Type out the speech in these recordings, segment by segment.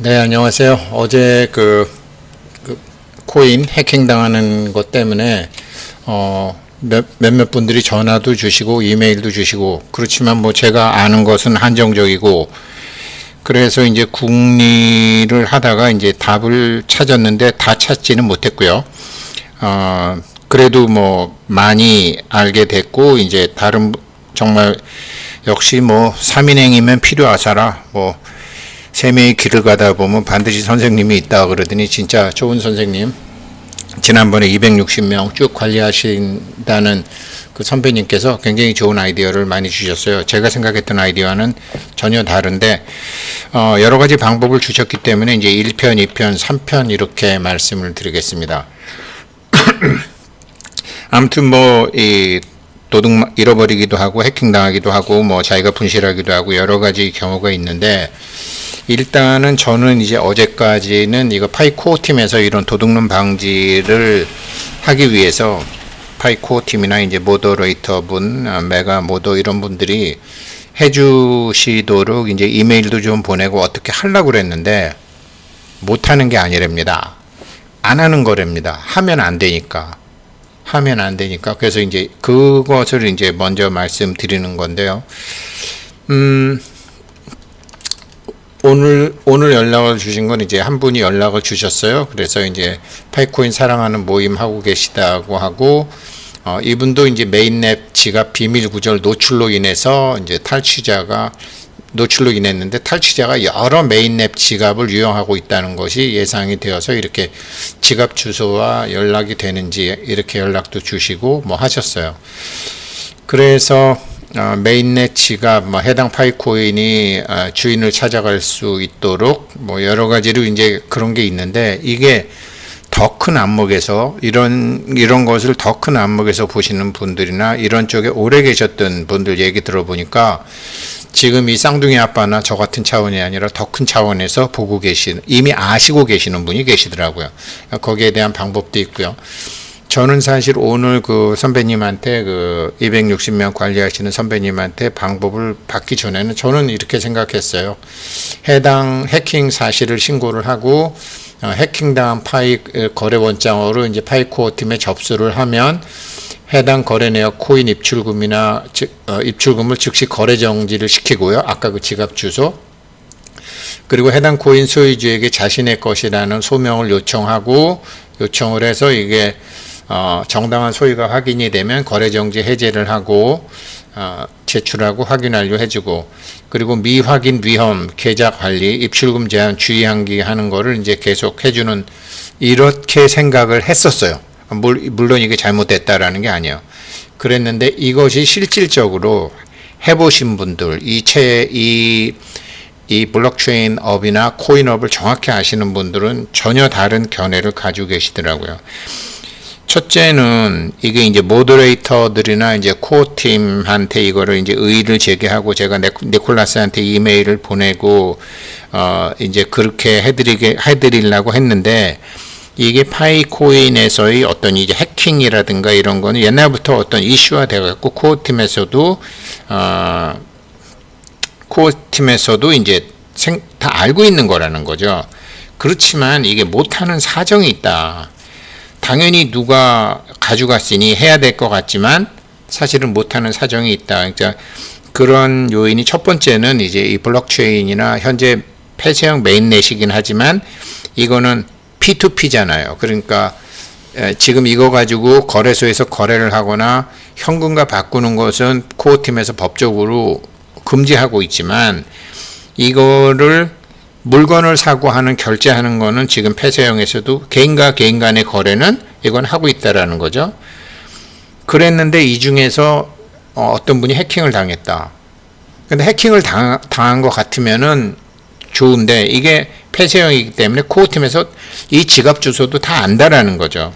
네, 안녕하세요. 어제 코인 해킹 당하는 것 때문에 몇몇 분들이 전화도 주시고 이메일도 주시고, 그렇지만 뭐 제가 아는 것은 한정적이고, 그래서 이제 궁리를 하다가 이제 답을 찾았는데 다 찾지는 못했고요. 그래도 뭐 많이 알게 됐고, 이제 다른 정말 역시 뭐 삼인행이면 필요하사라, 뭐 세매의 길을 가다 보면 반드시 선생님이 있다 그러더니 진짜 좋은 선생님, 지난번에 260명 쭉 관리하신다는 그 선배님께서 굉장히 좋은 아이디어를 많이 주셨어요. 제가 생각했던 아이디어와는 전혀 다른데 여러 가지 방법을 주셨기 때문에 이제 1편, 2편, 3편 이렇게 말씀을 드리겠습니다. 아무튼 뭐 이 도둑 잃어버리기도 하고 해킹 당하기도 하고 뭐 자기가 분실하기도 하고 여러 가지 경우가 있는데, 일단은 저는 이제 어제까지는 이거 파이코어 팀에서 이런 도둑놈 방지를 하기 위해서 파이코어 팀이나 이제 모더레이터 분, 메가 모더 이런 분들이 해주시도록 이제 이메일도 좀 보내고 어떻게 하려고 그랬는데 못하는 게 아니랍니다. 안 하는 거랍니다. 하면 안 되니까. 그래서 이제 그것을 이제 먼저 말씀드리는 건데요. 오늘 연락을 주신 건 이제 한 분이 연락을 주셨어요. 그래서 이제 파이코인 사랑하는 모임 하고 계시다고 하고, 이분도 이제 메인넷 지갑 비밀 구절 노출로 인해서 이제 노출로 인했는데 탈취자가 여러 메인넷 지갑을 유용하고 있다는 것이 예상이 되어서 이렇게 지갑 주소와 연락이 되는지 이렇게 연락도 주시고 뭐 하셨어요. 그래서 메인넷 지갑, 뭐 해당 파이코인이 주인을 찾아갈 수 있도록 뭐 여러 가지로 이제 그런 게 있는데, 이게 더 큰 안목에서 이런 것을 더 큰 안목에서 보시는 분들이나 이런 쪽에 오래 계셨던 분들 얘기 들어보니까 지금 이 쌍둥이 아빠나 저 같은 차원이 아니라 더 큰 차원에서 보고 이미 아시고 계시는 분이 계시더라고요. 거기에 대한 방법도 있고요. 저는 사실 오늘 그 선배님한테 260명 관리하시는 선배님한테 방법을 받기 전에는 저는 이렇게 생각했어요. 해당 해킹 사실을 신고를 하고 해킹당한 거래 원장으로 이제 파이코어 팀에 접수를 하면 해당 거래 내역 코인 입출금이나 입출금을 즉시 거래 정지를 시키고요. 아까 그 지갑 주소, 그리고 해당 코인 소유주에게 자신의 것이라는 소명을 요청을 해서 이게 정당한 소유가 확인이 되면 거래 정지 해제를 하고 제출하고 확인 완료 해주고, 그리고 미확인 위험, 계좌 관리, 입출금 제한, 주의하기 하는 거를 이제 계속 해주는, 이렇게 생각을 했었어요. 물론 이게 잘못됐다라는 게 아니에요. 그랬는데 이것이 실질적으로 해보신 분들, 이 블록체인 업이나 코인업을 정확히 아시는 분들은 전혀 다른 견해를 가지고 계시더라고요. 첫째는 이게 이제 모더레이터들이나 이제 코어 팀한테 이거를 이제 의의를 제기하고, 제가 니콜라스한테 이메일을 보내고 이제 그렇게 해드리려고 했는데, 이게 파이코인에서의 어떤 이제 해킹이라든가 이런 거는 옛날부터 어떤 이슈화 돼갖고 코어 팀에서도 이제 다 알고 있는 거라는 거죠. 그렇지만 이게 못하는 사정이 있다. 당연히 누가 가져갔으니 해야 될 것 같지만 사실은 못하는 사정이 있다. 그러니까 그런 요인이, 첫 번째는 이제 이 블록체인이나 현재 폐쇄형 메인넷이긴 하지만 이거는 P2P잖아요. 그러니까 지금 이거 가지고 거래소에서 거래를 하거나 현금과 바꾸는 것은 코어팀에서 법적으로 금지하고 있지만, 이거를 물건을 사고 하는 결제하는 거는 지금 폐쇄형에서도 개인과 개인 간의 거래는 이건 하고 있다라는 거죠. 그랬는데 이 중에서 어떤 분이 해킹을 당했다. 근데 해킹을 당한 것 같으면은 좋은데, 이게 폐쇄형이기 때문에 코어팀에서 이 지갑 주소도 다 안다라는 거죠.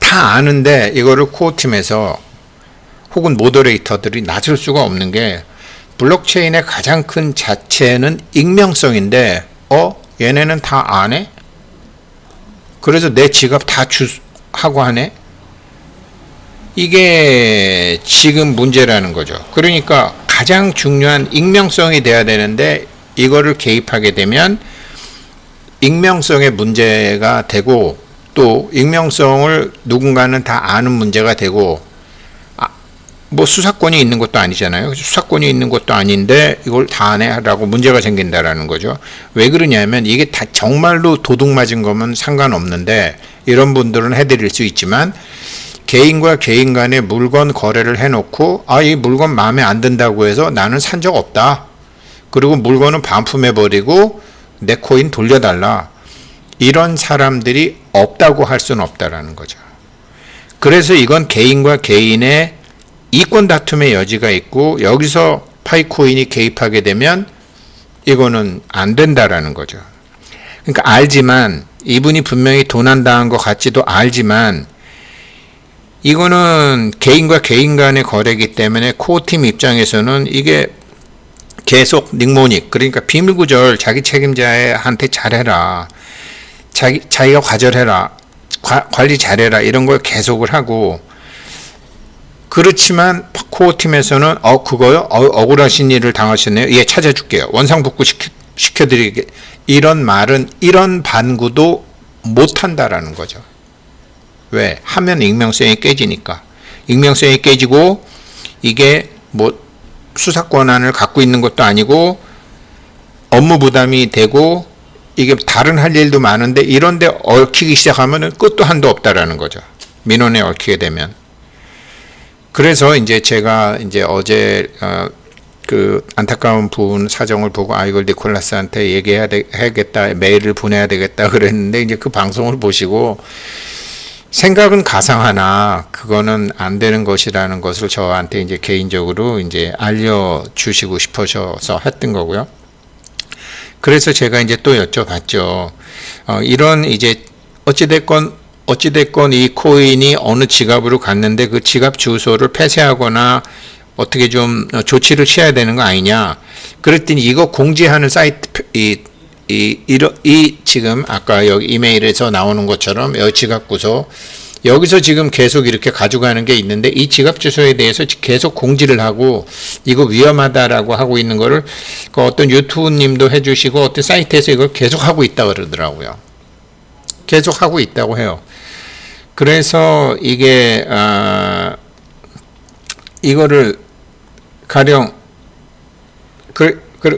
다 아는데 이거를 코어팀에서 혹은 모더레이터들이 놔줄 수가 없는 게, 블록체인의 가장 큰 자체는 익명성인데 얘네는 다 아네? 그래서 내 지갑 다 하고 하네? 이게 지금 문제라는 거죠. 그러니까 가장 중요한 익명성이 돼야 되는데 이거를 개입하게 되면 익명성의 문제가 되고 또 익명성을 누군가는 다 아는 문제가 되고 뭐 수사권이 있는 것도 아니잖아요. 수사권이 있는 것도 아닌데 이걸 다 안 해라고 문제가 생긴다라는 거죠. 왜 그러냐면 이게 다 정말로 도둑 맞은 거면 상관없는데 이런 분들은 해드릴 수 있지만 개인과 개인 간에 물건 거래를 해놓고 이 물건 마음에 안 든다고 해서 나는 산 적 없다. 그리고 물건은 반품해버리고 내 코인 돌려달라. 이런 사람들이 없다고 할 수는 없다라는 거죠. 그래서 이건 개인과 개인의 이권 다툼의 여지가 있고 여기서 파이코인이 개입하게 되면 이거는 안 된다라는 거죠. 그러니까 알지만 이분이 분명히 도난당한 것 같지도 알지만 이거는 개인과 개인 간의 거래이기 때문에 코어팀 입장에서는 이게 계속 닉모닉 그러니까 비밀구절 자기 책임자한테 잘해라. 자기가 과절해라. 관리 잘해라. 이런 걸 계속을 하고 그렇지만 코어팀에서는 그거요? 억울하신 일을 당하셨네요. 예, 찾아줄게요. 원상복구 시켜드리게. 이런 말은 이런 반구도 못한다라는 거죠. 왜? 하면 익명성이 깨지니까. 익명성이 깨지고 이게 뭐 수사 권한을 갖고 있는 것도 아니고 업무 부담이 되고 이게 다른 할 일도 많은데 이런데 얽히기 시작하면은 끝도 한도 없다라는 거죠. 민원에 얽히게 되면. 그래서 이제 제가 이제 어제 그 안타까운 분 사정을 보고 이걸 니콜라스한테 얘기해야겠다, 메일을 보내야 되겠다 그랬는데 이제 그 방송을 보시고 생각은 가상하나 그거는 안 되는 것이라는 것을 저한테 이제 개인적으로 이제 알려주시고 싶으셔서 했던 거고요. 그래서 제가 이제 또 여쭤봤죠. 이런 이제 어찌됐건 이 코인이 어느 지갑으로 갔는데 그 지갑 주소를 폐쇄하거나 어떻게 좀 조치를 취해야 되는 거 아니냐. 그랬더니 이거 공지하는 사이트, 지금 아까 여기 이메일에서 나오는 것처럼 여기 지갑 주소, 여기서 지금 계속 이렇게 가져가는 게 있는데 이 지갑 주소에 대해서 계속 공지를 하고 이거 위험하다라고 하고 있는 거를 그 어떤 유튜브 님도 해주시고 어떤 사이트에서 이걸 계속 하고 있다 그러더라고요. 계속 하고 있다고 해요. 그래서 이게 이거를 가령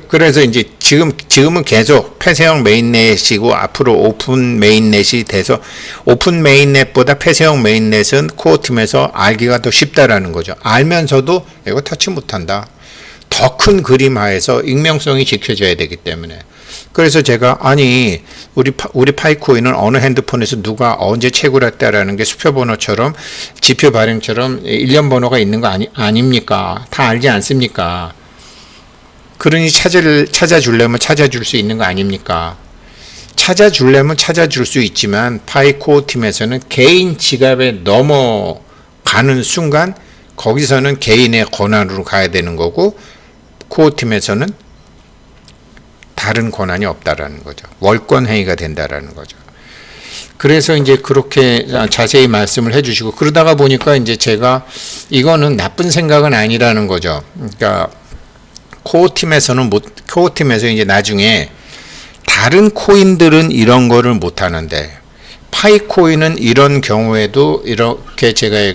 그래서 이제 지금은 계속 폐쇄형 메인넷이고 앞으로 오픈 메인넷이 돼서 오픈 메인넷보다 폐쇄형 메인넷은 코어팀에서 알기가 더 쉽다라는 거죠. 알면서도 이거 터치 못한다. 더 큰 그림 하에서 익명성이 지켜져야 되기 때문에. 그래서 제가 우리 파이코인은 어느 핸드폰에서 누가 언제 채굴했다라는 게 수표번호처럼 지표 발행처럼 일련 번호가 있는 거 아닙니까? 다 알지 않습니까? 그러니 찾아주려면 찾아줄 수 있는 거 아닙니까? 찾아주려면 찾아줄 수 있지만 파이코어 팀에서는 개인 지갑에 넘어가는 순간 거기서는 개인의 권한으로 가야 되는 거고 코어 팀에서는 다른 권한이 없다라는 거죠. 월권 행위가 된다라는 거죠. 그래서 이제 그렇게 자세히 말씀을 해주시고 그러다가 보니까 이제 제가 이거는 나쁜 생각은 아니라는 거죠. 그러니까 코어팀에서 이제 나중에 다른 코인들은 이런 거를 못 하는데 파이코인은 이런 경우에도 이렇게 제가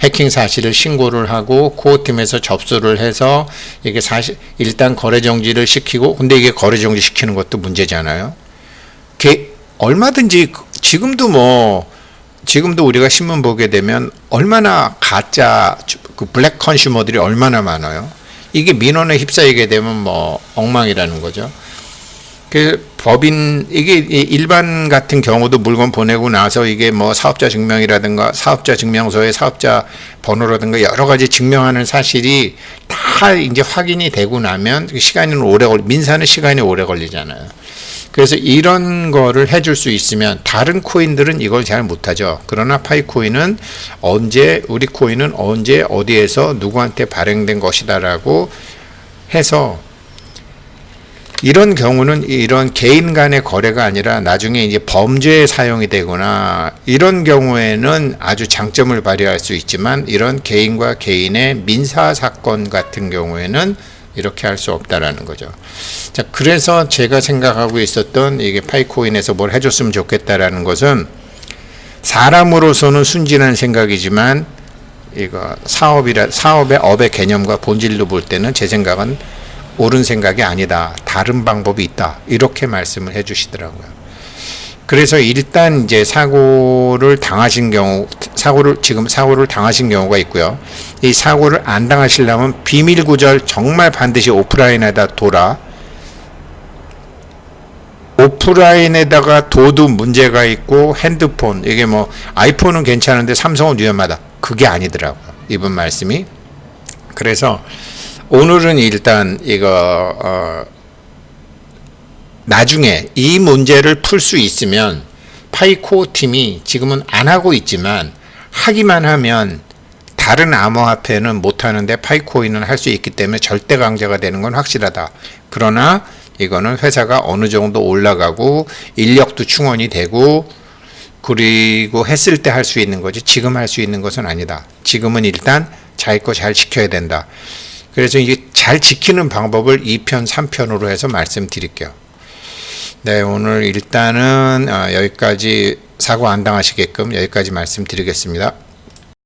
해킹 사실을 신고를 하고 코어팀에서 접수를 해서 이게 일단 거래 정지를 시키고 근데 이게 거래 정지 시키는 것도 문제잖아요. 얼마든지 지금도 우리가 신문 보게 되면 얼마나 가짜 그 블랙 컨슈머들이 얼마나 많아요. 이게 민원에 휩싸이게 되면 뭐 엉망이라는 거죠. 그 법인 이게 일반 같은 경우도 물건 보내고 나서 이게 뭐 사업자 증명이라든가 사업자 증명서에 사업자 번호라든가 여러 가지 증명하는 사실이 다 이제 확인이 되고 나면 시간은 민사는 시간이 오래 걸리잖아요. 그래서 이런 거를 해줄 수 있으면 다른 코인들은 이걸 잘 못하죠. 그러나 파이코인은 우리 코인은 언제 어디에서 누구한테 발행된 것이다라고 해서 이런 경우는 이런 개인 간의 거래가 아니라 나중에 이제 범죄에 사용이 되거나 이런 경우에는 아주 장점을 발휘할 수 있지만 이런 개인과 개인의 민사 사건 같은 경우에는 이렇게 할 수 없다라는 거죠. 자, 그래서 제가 생각하고 있었던 이게 파이코인에서 뭘 해줬으면 좋겠다라는 것은 사람으로서는 순진한 생각이지만 이거 사업의 업의 개념과 본질로 볼 때는 제 생각은 옳은 생각이 아니다. 다른 방법이 있다. 이렇게 말씀을 해주시더라고요. 그래서 일단 이제 사고를 당하신 경우가 있고요. 이 사고를 안 당하시려면 비밀 구절 정말 반드시 오프라인에다 오프라인에다가 둬도 문제가 있고 핸드폰 이게 뭐 아이폰은 괜찮은데 삼성은 위험하다. 그게 아니더라고요. 이분 말씀이. 그래서 오늘은 일단 이거 나중에 이 문제를 풀 수 있으면 파이코 팀이 지금은 안 하고 있지만 하기만 하면 다른 암호화폐는 못하는데 파이코인은 할 수 있기 때문에 절대 강자가 되는 건 확실하다. 그러나 이거는 회사가 어느 정도 올라가고 인력도 충원이 되고 그리고 했을 때 할 수 있는 거지 지금 할 수 있는 것은 아니다. 지금은 일단 자기 거 잘 지켜야 된다. 그래서 이게 잘 지키는 방법을 2편, 3편으로 해서 말씀드릴게요. 네, 오늘 일단은 여기까지 사고 안 당하시게끔 여기까지 말씀드리겠습니다.